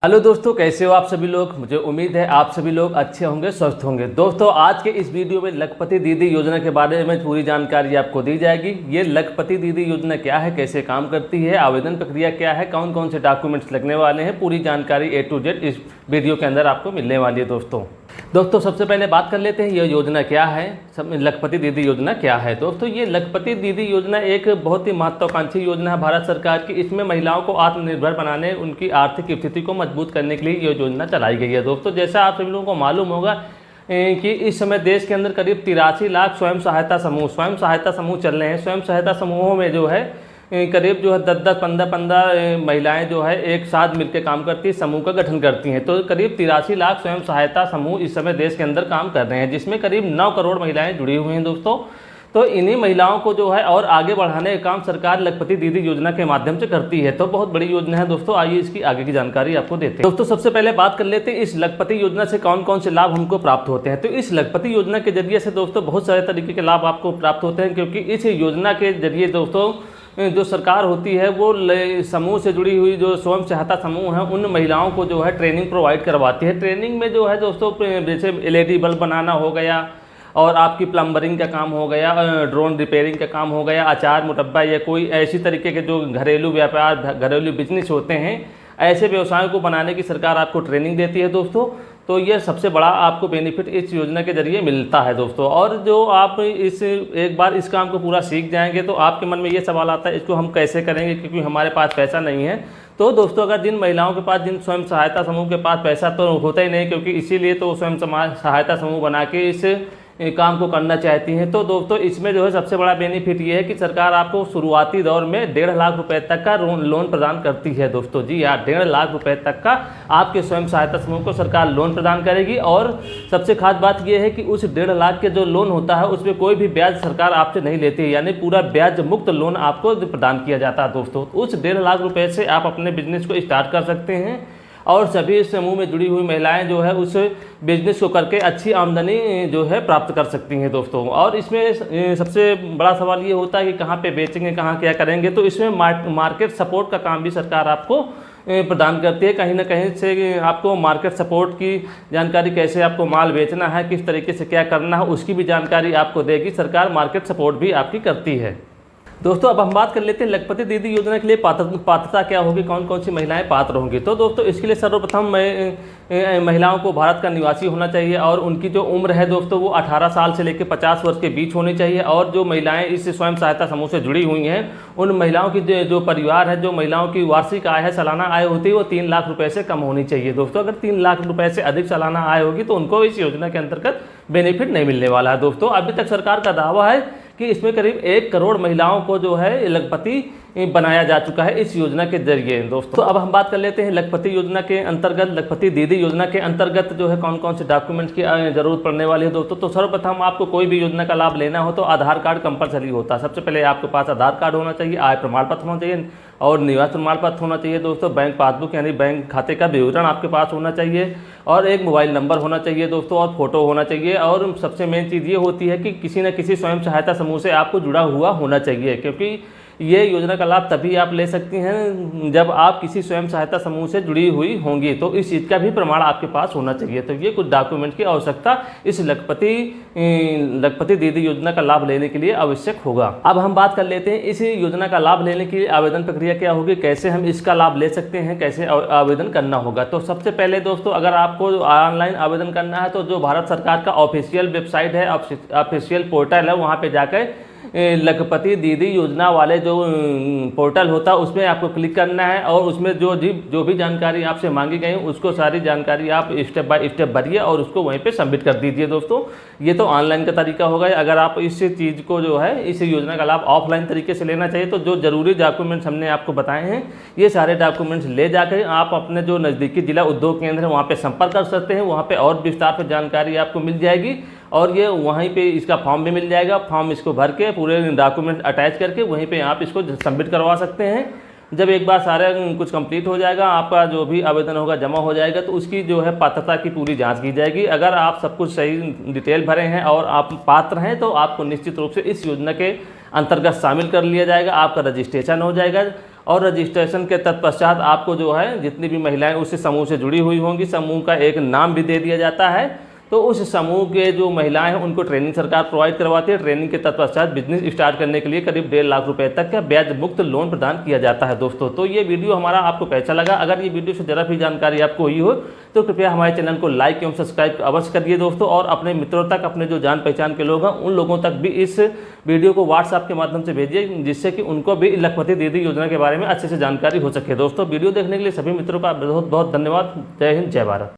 Hello दोस्तों, कैसे हो आप सभी लोग। मुझे उम्मीद है आप सभी लोग अच्छे होंगे, स्वस्थ होंगे। दोस्तों, आज के इस वीडियो में लखपति दीदी योजना के बारे में पूरी जानकारी आपको दी जाएगी। ये लखपति दीदी योजना क्या है, कैसे काम करती है, आवेदन प्रक्रिया क्या है, कौन कौन से डॉक्यूमेंट्स लगने वाले हैं, पूरी जानकारी A to Z इस वीडियो के अंदर आपको मिलने वाली है। दोस्तों सबसे पहले बात कर लेते हैं ये योजना क्या है, लखपति दीदी योजना क्या है। दोस्तों, ये लखपति दीदी योजना एक बहुत ही महत्वाकांक्षी योजना है भारत सरकार की। इसमें महिलाओं को आत्मनिर्भर बनाने, उनकी आर्थिक स्थिति को मजबूत करने के लिए ये योजना चलाई गई है। दोस्तों, जैसा आप सभी लोगों को मालूम होगा कि इस समय देश के अंदर करीब 83 लाख स्वयं सहायता समूह चल रहे हैं। स्वयं सहायता समूहों में जो है करीब जो है 10-10, 15-15 महिलाएं जो है एक साथ मिलकर काम करती है, समूह का गठन करती हैं। तो करीब 83 लाख स्वयं सहायता समूह इस समय देश के अंदर काम कर रहे हैं, जिसमें करीब 9 करोड़ महिलाएं जुड़ी हुई हैं। दोस्तों, तो इन्हीं महिलाओं को जो है और आगे बढ़ाने का काम सरकार लखपति दीदी योजना के माध्यम से करती है। तो बहुत बड़ी योजना है दोस्तों। आइए इसकी आगे की जानकारी आपको देते हैं। दोस्तों, सबसे पहले बात कर लेते हैं इस लखपति योजना से कौन कौन से लाभ हमको प्राप्त होते हैं। तो इस लखपति योजना के जरिए से दोस्तों बहुत सारे तरीके के लाभ आपको प्राप्त होते हैं, क्योंकि इस योजना के जरिए दोस्तों जो सरकार होती है वो समूह से जुड़ी हुई जो स्वयं सहायता समूह हैं उन महिलाओं को जो है ट्रेनिंग प्रोवाइड करवाती है। ट्रेनिंग में जो है दोस्तों जैसे LED बल्ब बनाना हो गया, और आपकी प्लम्बरिंग का काम हो गया, ड्रोन रिपेयरिंग का काम हो गया, अचार मुरब्बा या कोई ऐसी तरीके के जो घरेलू व्यापार, घरेलू बिजनेस होते हैं, ऐसे व्यवसायों को बनाने की सरकार आपको ट्रेनिंग देती है दोस्तों। तो ये सबसे बड़ा आपको बेनिफिट इस योजना के जरिए मिलता है दोस्तों। और जो आप एक बार इस काम को पूरा सीख जाएंगे तो आपके मन में ये सवाल आता है इसको हम कैसे करेंगे, क्योंकि हमारे पास पैसा नहीं है। तो दोस्तों, अगर जिन महिलाओं के पास, जिन स्वयं सहायता समूह के पास पैसा तो होता ही नहीं, क्योंकि इसीलिए तो स्वयं सहायता समूह बना के इस काम को करना चाहती हैं। तो दोस्तों, इसमें जो है सबसे बड़ा बेनिफिट ये है कि सरकार आपको शुरुआती दौर में 1.5 लाख रुपए तक का लोन प्रदान करती है दोस्तों। जी हाँ, 1.5 लाख रुपए तक का आपके स्वयं सहायता समूह को सरकार लोन प्रदान करेगी। और सबसे खास बात यह है कि उस 1.5 लाख के जो लोन होता है उसमें कोई भी ब्याज सरकार आपसे नहीं लेती है, यानी पूरा ब्याज मुक्त लोन आपको प्रदान किया जाता है दोस्तों। उस 1.5 लाख रुपए से आप अपने बिजनेस को स्टार्ट कर सकते हैं, और सभी इस समूह में जुड़ी हुई महिलाएं जो है उस बिजनेस को करके अच्छी आमदनी जो है प्राप्त कर सकती हैं दोस्तों। और इसमें सबसे बड़ा सवाल ये होता है कि कहाँ पे बेचेंगे, कहाँ क्या करेंगे। तो इसमें मार्केट सपोर्ट का काम भी सरकार आपको प्रदान करती है। कहीं ना कहीं से आपको मार्केट सपोर्ट की जानकारी, कैसे आपको माल बेचना है, किस तरीके से क्या करना है, उसकी भी जानकारी आपको देगी सरकार। मार्केट सपोर्ट भी आपकी करती है दोस्तों। अब हम बात कर लेते हैं लखपति दीदी योजना के लिए पात्रता क्या होगी, कौन कौन सी महिलाएं पात्र होंगी। तो दोस्तों, इसके लिए सर्वप्रथम महिलाओं को भारत का निवासी होना चाहिए, और उनकी जो उम्र है दोस्तों वो 18 साल से लेकर 50 वर्ष के बीच होनी चाहिए। और जो महिलाएं इस स्वयं सहायता समूह से जुड़ी हुई हैं उन महिलाओं की जो परिवार है, जो महिलाओं की वार्षिक आय है, सालाना आय होती है, वो 3 लाख रुपए से कम होनी चाहिए दोस्तों। अगर 3 लाख रुपए से अधिक सालाना आय होगी तो उनको इस योजना के अंतर्गत बेनिफिट नहीं मिलने वाला है दोस्तों। अभी तक सरकार का दावा है कि इसमें करीब 1 करोड़ महिलाओं को जो है लखपति बनाया जा चुका है इस योजना के जरिए दोस्तों। तो अब हम बात कर लेते हैं लखपति योजना के अंतर्गत, लखपति दीदी योजना के अंतर्गत जो है कौन कौन से डॉक्यूमेंट्स की जरूरत पड़ने वाली है दोस्तों। तो सर्वप्रथम आपको कोई भी योजना का लाभ लेना हो तो आधार कार्ड कंपलसरी होता है। सबसे पहले आपके पास आधार कार्ड होना चाहिए, आय प्रमाण पत्र होना चाहिए, और निवास प्रमाण पत्र होना चाहिए दोस्तों। बैंक पासबुक यानी बैंक खाते का विवरण आपके पास होना चाहिए, और एक मोबाइल नंबर होना चाहिए दोस्तों, और फोटो होना चाहिए। और सबसे मेन चीज़ ये होती है कि किसी न किसी स्वयं सहायता समूह से आपको जुड़ा हुआ होना चाहिए, क्योंकि ये योजना का लाभ तभी आप ले सकती हैं जब आप किसी स्वयं सहायता समूह से जुड़ी हुई होंगी। तो इस चीज़ का भी प्रमाण आपके पास होना चाहिए। तो ये कुछ डॉक्यूमेंट की आवश्यकता इस लखपति दीदी योजना का लाभ लेने के लिए आवश्यक होगा। अब हम बात कर लेते हैं इस योजना का लाभ लेने की आवेदन प्रक्रिया क्या होगी, कैसे हम इसका लाभ ले सकते हैं, कैसे आवेदन करना होगा। तो सबसे पहले दोस्तों, अगर आपको ऑनलाइन आवेदन करना है तो जो भारत सरकार का ऑफिशियल वेबसाइट है, ऑफिशियल पोर्टल है, वहाँ पे जाकर लखपति दीदी योजना वाले जो पोर्टल होता है उसमें आपको क्लिक करना है, और उसमें जो भी जानकारी आपसे मांगी गई उसको सारी जानकारी आप स्टेप बाय स्टेप भरिए और उसको वहीं पे सबमिट कर दीजिए दोस्तों। ये तो ऑनलाइन का तरीका होगा। अगर आप इस चीज़ को जो है इस योजना का लाभ ऑफलाइन तरीके से लेना चाहिए तो जो ज़रूरी डॉक्यूमेंट्स हमने आपको बताए हैं ये सारे डॉक्यूमेंट्स ले जाकर आप अपने जो नज़दीकी जिला उद्योग केंद्र है वहाँ पर संपर्क कर सकते हैं। वहाँ पर और विस्तार पर जानकारी आपको मिल जाएगी, और ये वहीं पे इसका फॉर्म भी मिल जाएगा। फॉर्म इसको भर के पूरे डॉक्यूमेंट अटैच करके वहीं पे आप इसको सबमिट करवा सकते हैं। जब एक बार सारा कुछ कंप्लीट हो जाएगा, आपका जो भी आवेदन होगा जमा हो जाएगा, तो उसकी जो है पात्रता की पूरी जांच की जाएगी। अगर आप सब कुछ सही डिटेल भरे हैं और आप पात्र हैं तो आपको निश्चित रूप से इस योजना के अंतर्गत शामिल कर लिया जाएगा, आपका रजिस्ट्रेशन हो जाएगा। और रजिस्ट्रेशन के तत्पश्चात आपको जो है जितनी भी महिलाएं उस समूह से जुड़ी हुई होंगी, समूह का एक नाम भी दे दिया जाता है। तो उस समूह के जो महिलाएं हैं उनको ट्रेनिंग सरकार प्रोवाइड करवाती है। ट्रेनिंग के तत्पश्चात बिजनेस स्टार्ट करने के लिए करीब 1.5 लाख रुपए तक का ब्याज मुक्त लोन प्रदान किया जाता है दोस्तों। तो ये वीडियो हमारा आपको कैसा लगा? अगर ये वीडियो से जरा भी जानकारी आपको हुई हो तो कृपया हमारे चैनल को लाइक एवं सब्सक्राइब अवश्य करिए दोस्तों, और अपने मित्रों तक, अपने जो जान पहचान के लोग हैं उन लोगों तक भी इस वीडियो को व्हाट्सएप के माध्यम से भेजिए, जिससे कि उनको भी लखपति दीदी योजना के बारे में अच्छे से जानकारी हो सके। दोस्तों वीडियो देखने के लिए सभी मित्रों का बहुत बहुत धन्यवाद। जय हिंद, जय भारत।